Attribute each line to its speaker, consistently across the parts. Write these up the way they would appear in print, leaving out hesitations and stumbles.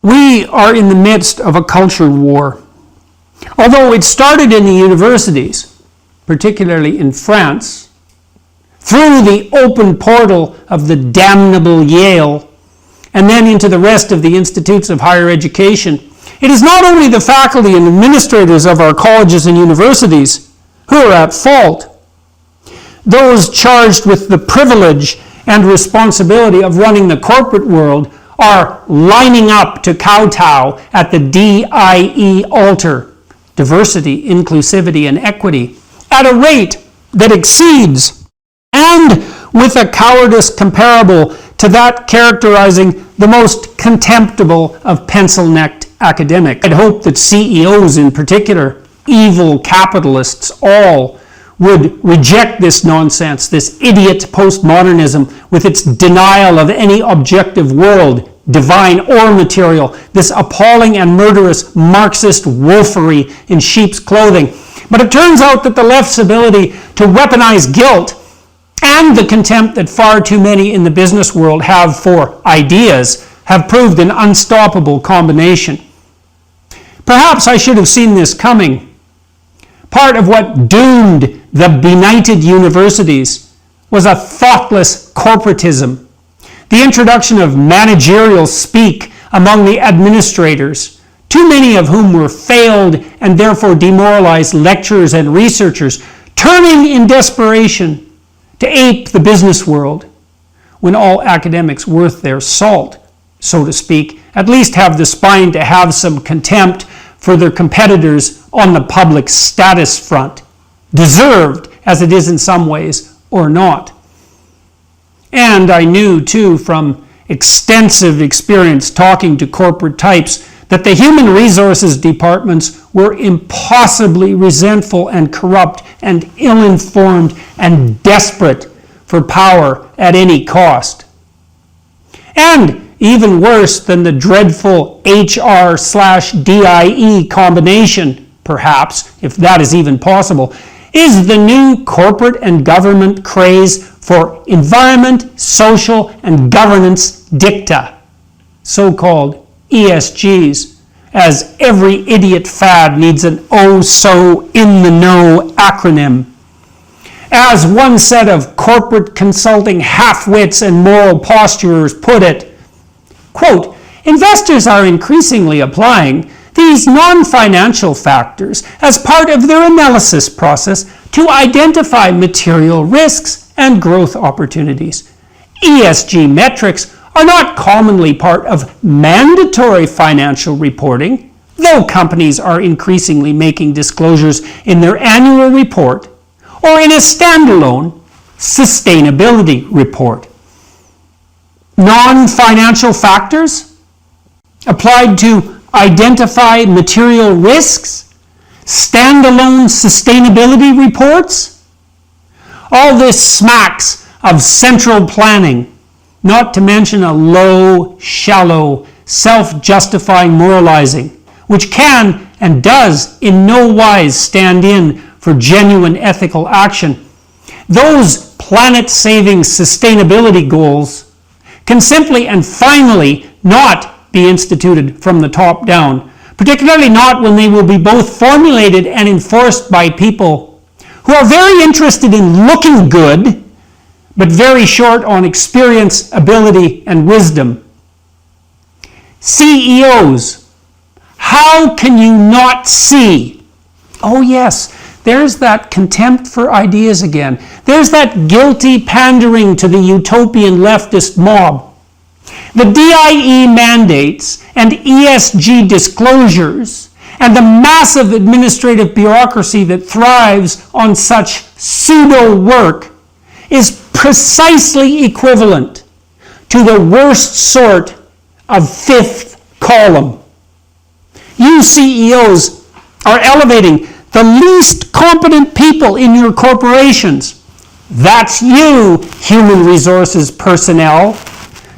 Speaker 1: We are in the midst of a culture war. Although it started in the universities, particularly in France, through the open portal of the damnable Yale, and then into the rest of the institutes of higher education, it is not only the faculty and administrators of our colleges and universities who are at fault. Those charged with the privilege and responsibility of running the corporate world are lining up to kowtow at the DIE altar, diversity, inclusivity, and equity, at a rate that exceeds, and with a cowardice comparable to that characterizing the most contemptible of pencil-necked academics. I'd hope that CEOs in particular, evil capitalists all, would reject this nonsense, this idiot postmodernism with its denial of any objective world, divine or material, this appalling and murderous Marxist wolfery in sheep's clothing. But it turns out that the left's ability to weaponize guilt and the contempt that far too many in the business world have for ideas have proved an unstoppable combination. Perhaps I should have seen this coming. Part of what doomed the benighted universities was a thoughtless corporatism, the introduction of managerial speak among the administrators, too many of whom were failed and therefore demoralized lecturers and researchers, turning in desperation to ape the business world, when all academics worth their salt, so to speak, at least have the spine to have some contempt for their competitors on the public status front, deserved as it is in some ways, or not. And I knew too from extensive experience talking to corporate types that the human resources departments were impossibly resentful and corrupt and ill-informed and desperate for power at any cost. And even worse than the dreadful HR/DIE combination, perhaps, if that is even possible, is the new corporate and government craze for environment, social, and governance dicta, so-called ESGs, as every idiot fad needs an oh-so-in-the-know acronym. As one set of corporate consulting half-wits and moral posturers put it, quote, investors are increasingly applying these non-financial factors as part of their analysis process to identify material risks and growth opportunities. ESG metrics are not commonly part of mandatory financial reporting, though companies are increasingly making disclosures in their annual report or in a standalone sustainability report. Non-financial factors applied to identify material risks, standalone sustainability reports. All this smacks of central planning, not to mention a low, shallow, self-justifying moralizing, which can and does in no wise stand in for genuine ethical action. Those planet-saving sustainability goals can simply and finally not be instituted from the top down, particularly not when they will be both formulated and enforced by people who are very interested in looking good, but very short on experience, ability, and wisdom. CEOs, how can you not see? Oh yes, there's that contempt for ideas again. There's that guilty pandering to the utopian leftist mob. The DIE mandates and ESG disclosures and the massive administrative bureaucracy that thrives on such pseudo work is precisely equivalent to the worst sort of fifth column. You CEOs are elevating the least competent people in your corporations, that's you, human resources personnel,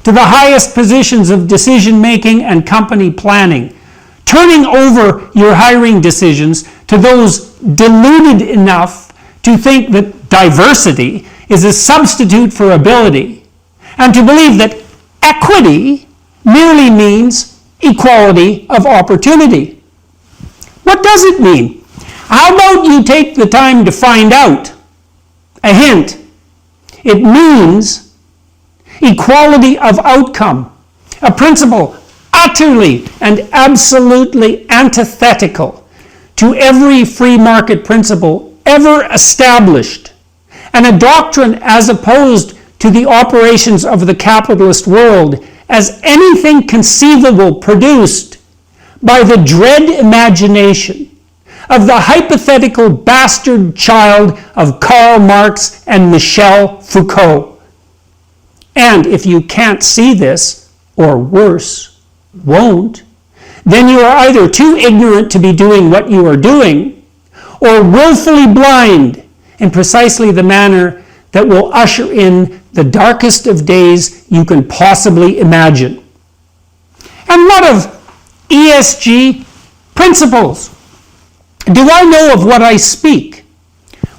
Speaker 1: to the highest positions of decision-making and company planning, turning over your hiring decisions to those deluded enough to think that diversity is a substitute for ability, and to believe that equity merely means equality of opportunity. What does it mean? How about you take the time to find out? A hint. It means equality of outcome, a principle utterly and absolutely antithetical to every free market principle ever established, and a doctrine as opposed to the operations of the capitalist world as anything conceivable produced by the dread imagination of the hypothetical bastard child of Karl Marx and Michel Foucault. And if you can't see this, or worse, won't, then you are either too ignorant to be doing what you are doing, or willfully blind in precisely the manner that will usher in the darkest of days you can possibly imagine. And what of ESG principles? Do I know of what I speak?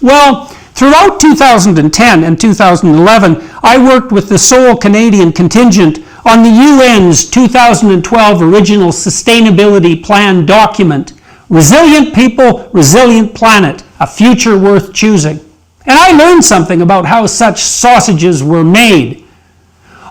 Speaker 1: Well, throughout 2010 and 2011, I worked with the sole Canadian contingent on the UN's 2012 Original Sustainability Plan document, Resilient People, Resilient Planet, a Future Worth Choosing. And I learned something about how such sausages were made.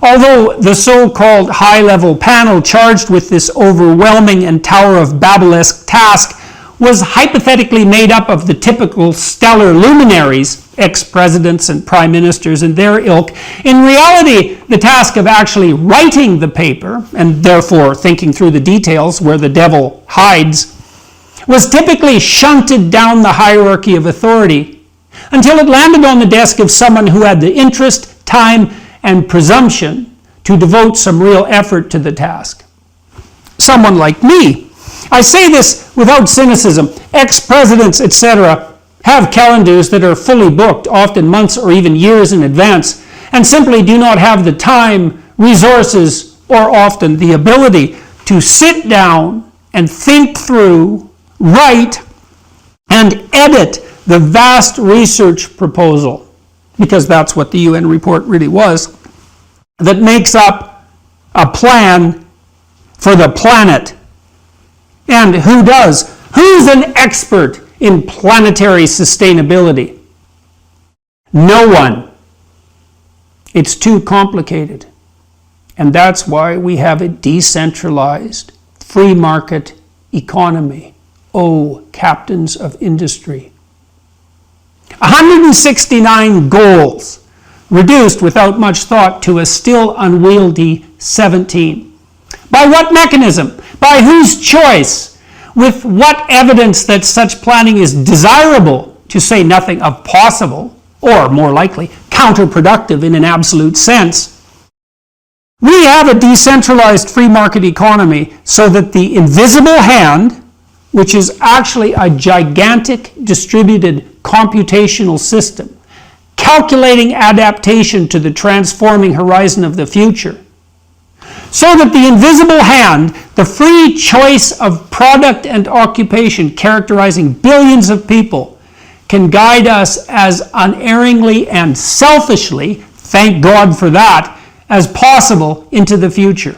Speaker 1: Although the so-called high-level panel charged with this overwhelming and Tower of Babel-esque task was hypothetically made up of the typical stellar luminaries, ex-presidents and prime ministers and their ilk, in reality, the task of actually writing the paper, and therefore thinking through the details where the devil hides, was typically shunted down the hierarchy of authority until it landed on the desk of someone who had the interest, time, and presumption to devote some real effort to the task. Someone like me. I say this without cynicism. Ex-presidents, etc., have calendars that are fully booked, often months or even years in advance, and simply do not have the time, resources, or often the ability to sit down and think through, write, and edit the vast research proposal, because that's what the UN report really was, that makes up a plan for the planet. And who does? Who's an expert in planetary sustainability? No one. It's too complicated. And that's why we have a decentralized, free market economy. Oh, captains of industry. 169 goals, reduced without much thought to a still unwieldy 17. By what mechanism? By whose choice? With what evidence that such planning is desirable, to say nothing of possible, or more likely, counterproductive in an absolute sense? We have a decentralized free market economy so that the invisible hand, which is actually a gigantic distributed computational system, calculating adaptation to the transforming horizon of the future, so that the invisible hand, the free choice of product and occupation characterizing billions of people, can guide us as unerringly and selfishly, thank God for that, as possible into the future.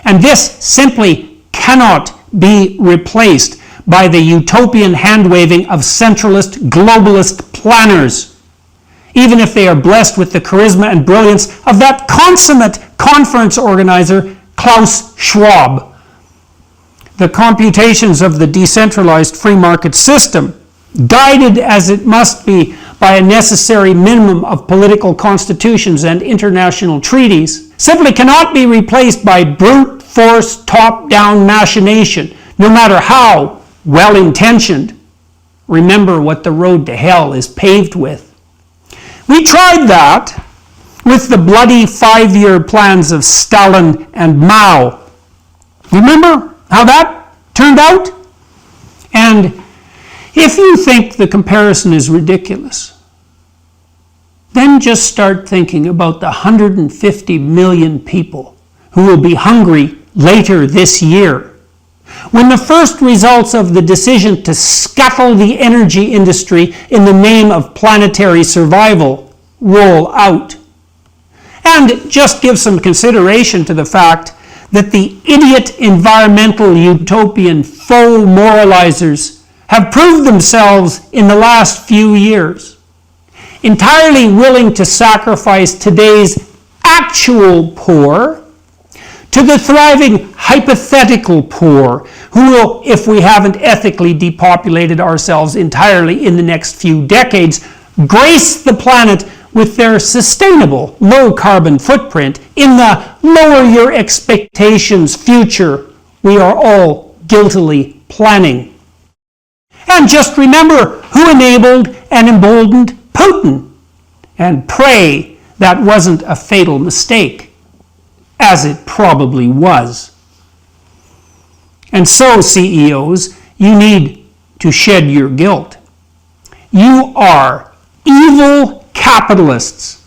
Speaker 1: And this simply cannot be replaced by the utopian hand-waving of centralist, globalist planners, even if they are blessed with the charisma and brilliance of that consummate conference organizer, Klaus Schwab. The computations of the decentralized free market system, guided as it must be by a necessary minimum of political constitutions and international treaties, simply cannot be replaced by brute force top-down machination, no matter how well-intentioned. Remember what the road to hell is paved with. We tried that with the bloody 5-year plans of Stalin and Mao. Remember how that turned out? And if you think the comparison is ridiculous, then just start thinking about the 150 million people who will be hungry later this year, when the first results of the decision to scuttle the energy industry in the name of planetary survival roll out. And just give some consideration to the fact that the idiot environmental utopian faux moralizers have proved themselves in the last few years, entirely willing to sacrifice today's actual poor to the thriving hypothetical poor, who will, if we haven't ethically depopulated ourselves entirely in the next few decades, grace the planet with their sustainable low-carbon footprint in the lower your expectations future we are all guiltily planning. And just remember who enabled and emboldened Putin, and pray that wasn't a fatal mistake, as it probably was. And so, CEOs, you need to shed your guilt. You are evil capitalists,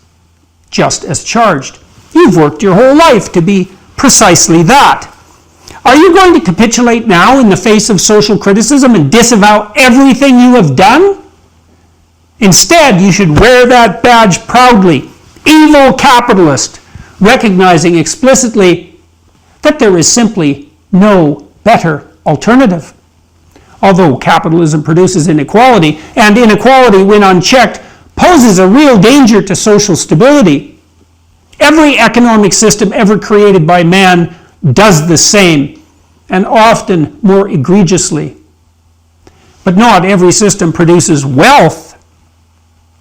Speaker 1: just as charged. You've worked your whole life to be precisely that. Are you going to capitulate now in the face of social criticism and disavow everything you have done? Instead, you should wear that badge proudly, evil capitalist, recognizing explicitly that there is simply no better alternative. Although capitalism produces inequality, and inequality, when unchecked, poses a real danger to social stability, every economic system ever created by man does the same, and often more egregiously. But not every system produces wealth.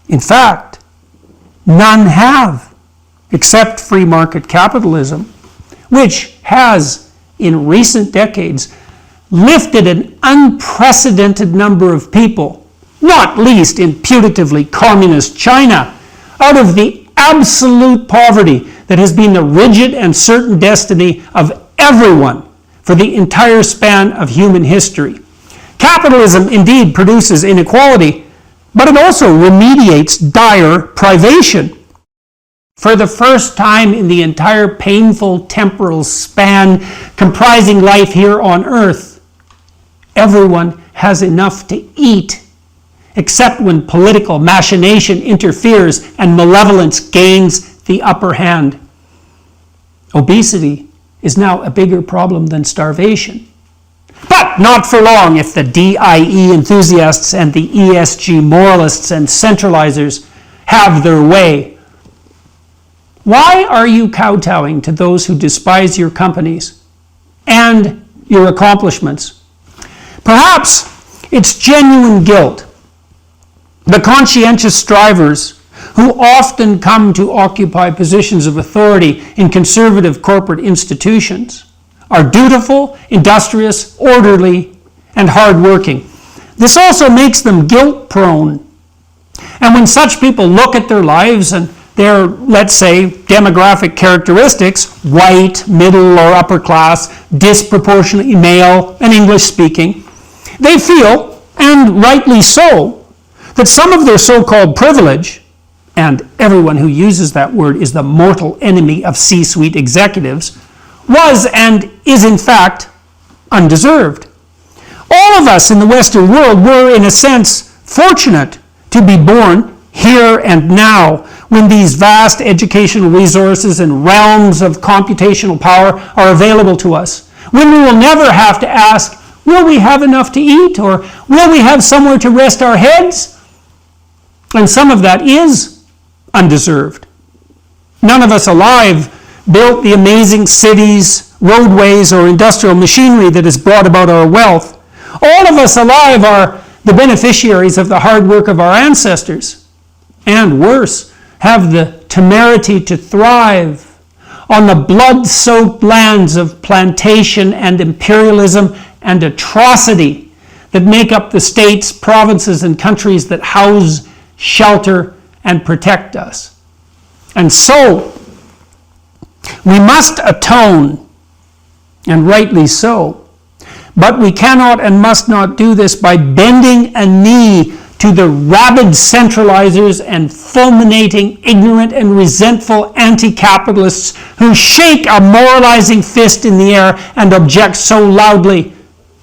Speaker 1: In fact, none have, except free market capitalism, which has, in recent decades, lifted an unprecedented number of people, not least in putatively communist China, out of the absolute poverty that has been the rigid and certain destiny of everyone for the entire span of human history. Capitalism indeed produces inequality, but it also remediates dire privation. For the first time in the entire painful temporal span comprising life here on earth, everyone has enough to eat, except when political machination interferes and malevolence gains the upper hand. Obesity is now a bigger problem than starvation. But not for long if the DIE enthusiasts and the ESG moralists and centralizers have their way. Why are you kowtowing to those who despise your companies and your accomplishments? Perhaps it's genuine guilt. The conscientious strivers who often come to occupy positions of authority in conservative corporate institutions are dutiful, industrious, orderly, and hardworking. This also makes them guilt-prone. And when such people look at their lives and their, let's say, demographic characteristics, white, middle, or upper class, disproportionately male, and English-speaking, they feel, and rightly so, that some of their so-called privilege, and everyone who uses that word is the mortal enemy of C-suite executives, was and is in fact undeserved. All of us in the Western world were, in a sense, fortunate to be born here and now when these vast educational resources and realms of computational power are available to us. When we will never have to ask, will we have enough to eat, or will we have somewhere to rest our heads? And some of that is undeserved. None of us alive built the amazing cities, roadways, or industrial machinery that has brought about our wealth. All of us alive are the beneficiaries of the hard work of our ancestors, and worse, have the temerity to thrive on the blood-soaked lands of plantation and imperialism and atrocity that make up the states, provinces, and countries that house, shelter, and protect us. And so, we must atone, and rightly so, but we cannot and must not do this by bending a knee to the rabid centralizers and fulminating, ignorant, and resentful anti-capitalists who shake a moralizing fist in the air and object so loudly,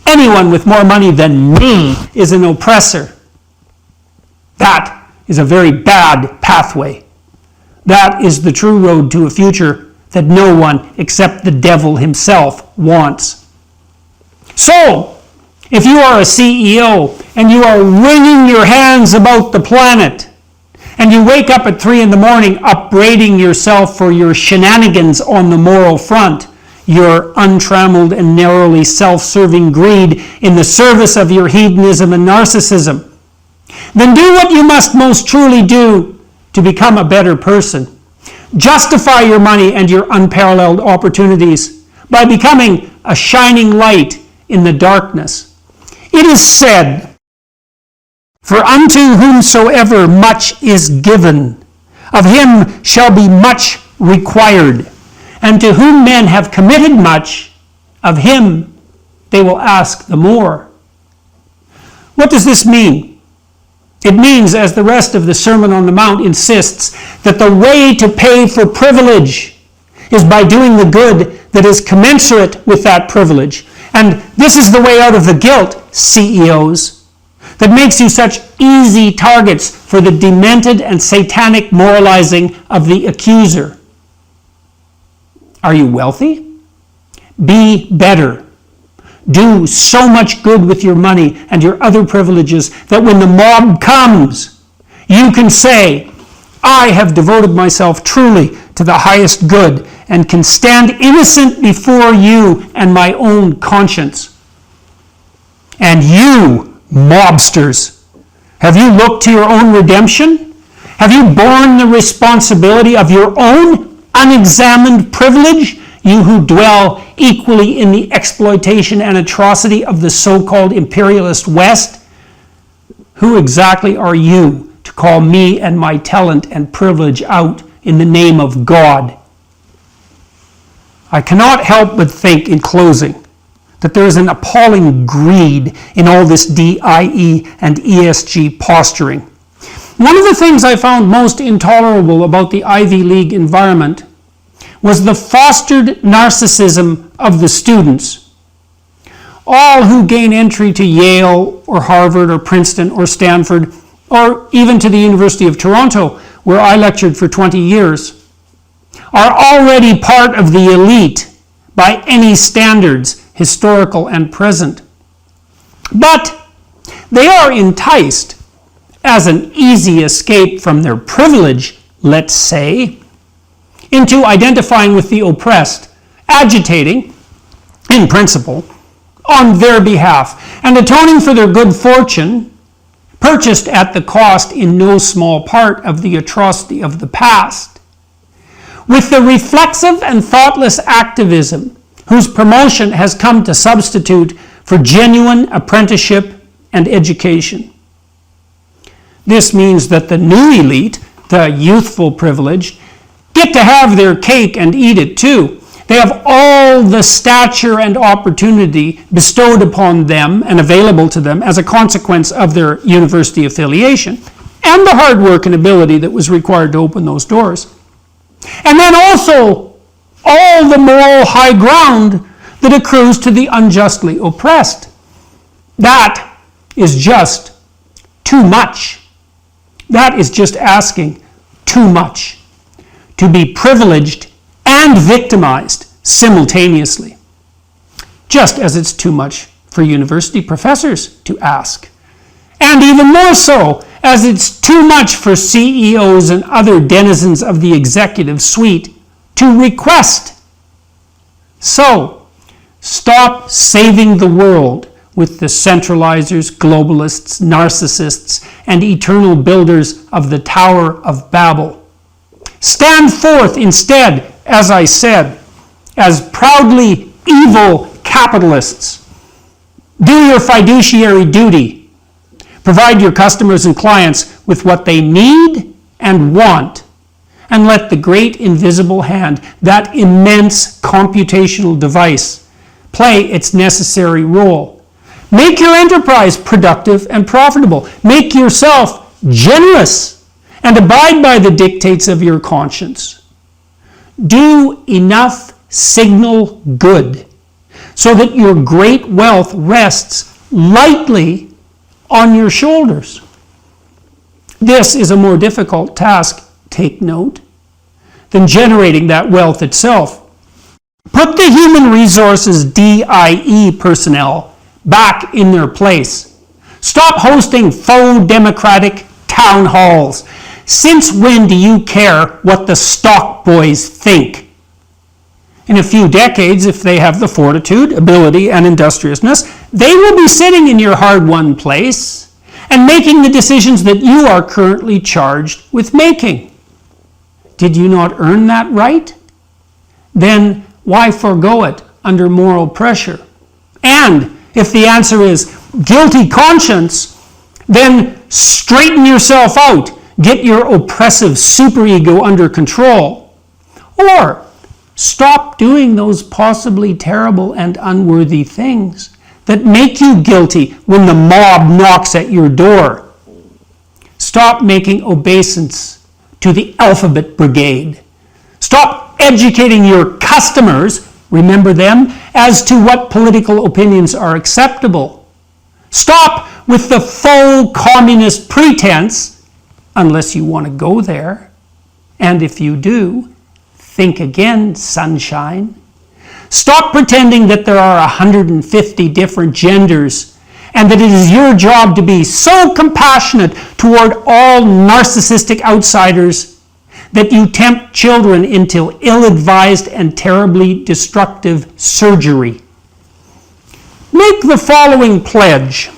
Speaker 1: anyone with more money than me is an oppressor. That is a very bad pathway. That is the true road to a future that no one except the devil himself wants. So, if you are a CEO and you are wringing your hands about the planet, and you wake up at 3 in the morning upbraiding yourself for your shenanigans on the moral front, your untrammeled and narrowly self-serving greed in the service of your hedonism and narcissism, then do what you must most truly do to become a better person. Justify your money and your unparalleled opportunities by becoming a shining light in the darkness. It is said, "For unto whomsoever much is given, of him shall be much required. And to whom men have committed much, of him they will ask the more." What does this mean? It means, as the rest of the Sermon on the Mount insists, that the way to pay for privilege is by doing the good that is commensurate with that privilege. And this is the way out of the guilt, CEOs, that makes you such easy targets for the demented and satanic moralizing of the accuser. Are you wealthy? Be better. Do so much good with your money and your other privileges that when the mob comes, you can say, "I have devoted myself truly to the highest good and can stand innocent before you and my own conscience." And you, mobsters, have you looked to your own redemption? Have you borne the responsibility of your own unexamined privilege, you who dwell equally in the exploitation and atrocity of the so-called imperialist West? Who exactly are you to call me and my talent and privilege out in the name of God? I cannot help but think, in closing, that there is an appalling greed in all this DIE and ESG posturing. One of the things I found most intolerable about the Ivy League environment was the fostered narcissism of the students. All who gain entry to Yale or Harvard or Princeton or Stanford or even to the University of Toronto, where I lectured for 20 years, are already part of the elite by any standards, historical and present. But they are enticed, as an easy escape from their privilege, let's say, into identifying with the oppressed, agitating, in principle, on their behalf, and atoning for their good fortune, purchased at the cost in no small part of the atrocity of the past, with the reflexive and thoughtless activism whose promotion has come to substitute for genuine apprenticeship and education. This means that the new elite, the youthful privileged, get to have their cake and eat it too. They have all the stature and opportunity bestowed upon them and available to them as a consequence of their university affiliation and the hard work and ability that was required to open those doors. And then also all the moral high ground that accrues to the unjustly oppressed. That is just too much. That is just asking too much. To be privileged and victimized simultaneously. Just as it's too much for university professors to ask. And even more so, as it's too much for CEOs and other denizens of the executive suite to request. So, stop saving the world with the centralizers, globalists, narcissists, and eternal builders of the Tower of Babel. Stand forth instead, as I said, as proudly evil capitalists. Do your fiduciary duty. Provide your customers and clients with what they need and want. And let the great invisible hand, that immense computational device, play its necessary role. Make your enterprise productive and profitable. Make yourself generous and abide by the dictates of your conscience. Do enough signal good so that your great wealth rests lightly on your shoulders. This is a more difficult task, take note, than generating that wealth itself. Put the human resources DIE personnel back in their place. Stop hosting faux democratic town halls. Since when do you care what the stock boys think? In a few decades, if they have the fortitude, ability, and industriousness, they will be sitting in your hard-won place and making the decisions that you are currently charged with making. Did you not earn that right? Then why forego it under moral pressure? And if the answer is guilty conscience, then straighten yourself out. Get your oppressive superego under control. Or stop doing those possibly terrible and unworthy things that make you guilty when the mob knocks at your door. Stop making obeisance to the alphabet brigade. Stop educating your customers, remember them, as to what political opinions are acceptable. Stop with the faux communist pretense, unless you want to go there. And if you do, think again, sunshine. Stop pretending that there are 150 different genders and that it is your job to be so compassionate toward all narcissistic outsiders that you tempt children into ill-advised and terribly destructive surgery. Make the following pledge.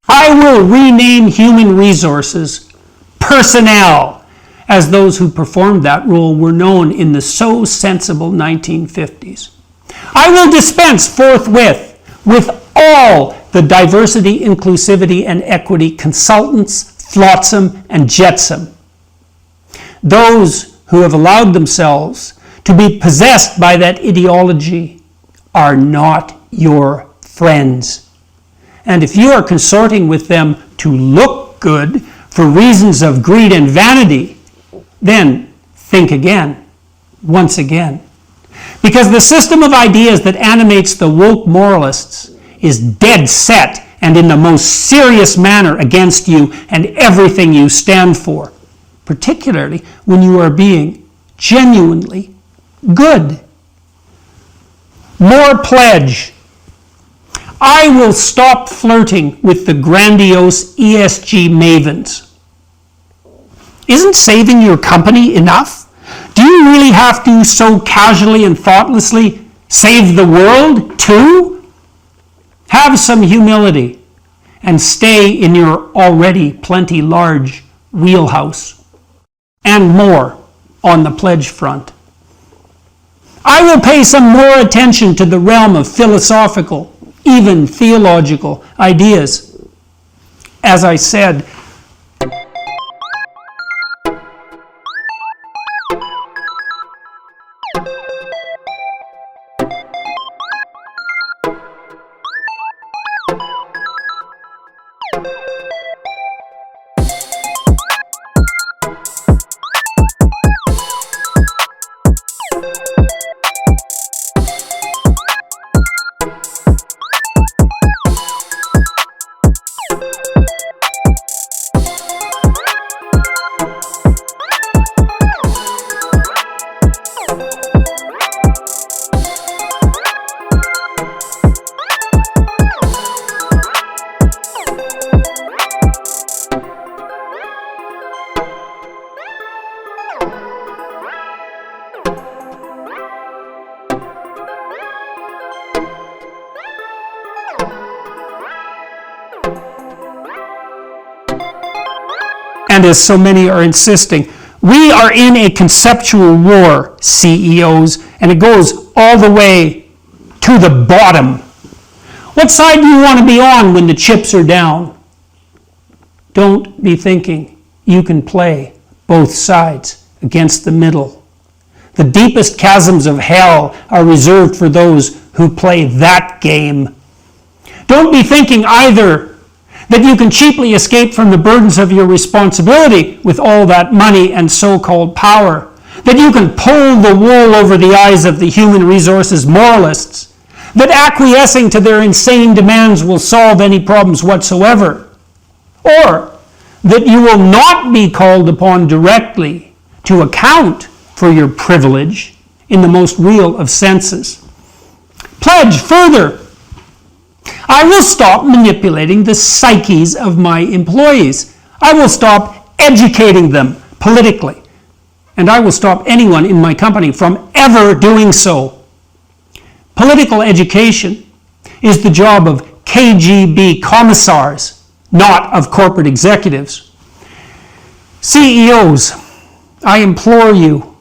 Speaker 1: I will rename human resources personnel, as those who performed that role were known in the so sensible 1950s. I will dispense forthwith with all the diversity, inclusivity, and equity consultants, flotsam, and jetsam. Those who have allowed themselves to be possessed by that ideology are not your friends. And if you are consorting with them to look good for reasons of greed and vanity, then think again, once again. Because the system of ideas that animates the woke moralists is dead set and in the most serious manner against you and everything you stand for, particularly when you are being genuinely good. More pledge. I will stop flirting with the grandiose ESG mavens. Isn't saving your company enough? Do you really have to so casually and thoughtlessly save the world too? Have some humility and stay in your already plenty large wheelhouse. And more on the pledge front. I will pay some more attention to the realm of philosophical, even theological ideas. As I said, and as so many are insisting, we are in a conceptual war, CEOs, and it goes all the way to the bottom. What side do you want to be on when the chips are down? Don't be thinking you can play both sides against the middle. The deepest chasms of hell are reserved for those who play that game. Don't be thinking either that you can cheaply escape from the burdens of your responsibility with all that money and so-called power, that you can pull the wool over the eyes of the human resources moralists, that acquiescing to their insane demands will solve any problems whatsoever, or that you will not be called upon directly to account for your privilege in the most real of senses. Pledge further. I will stop manipulating the psyches of my employees. I will stop educating them politically. And I will stop anyone in my company from ever doing so. Political education is the job of KGB commissars, not of corporate executives. CEOs, I implore you,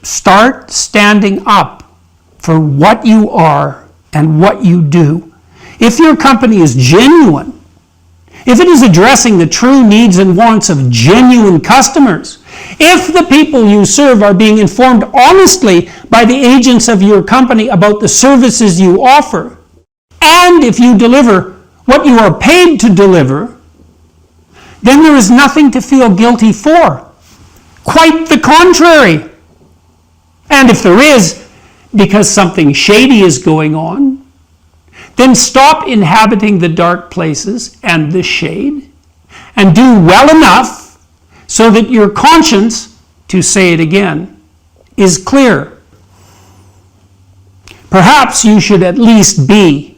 Speaker 1: start standing up for what you are and what you do. If your company is genuine, if it is addressing the true needs and wants of genuine customers, if the people you serve are being informed honestly by the agents of your company about the services you offer, and if you deliver what you are paid to deliver, then there is nothing to feel guilty for. Quite the contrary. And if there is, because something shady is going on, then stop inhabiting the dark places and the shade, and do well enough so that your conscience, to say it again, is clear. Perhaps you should at least be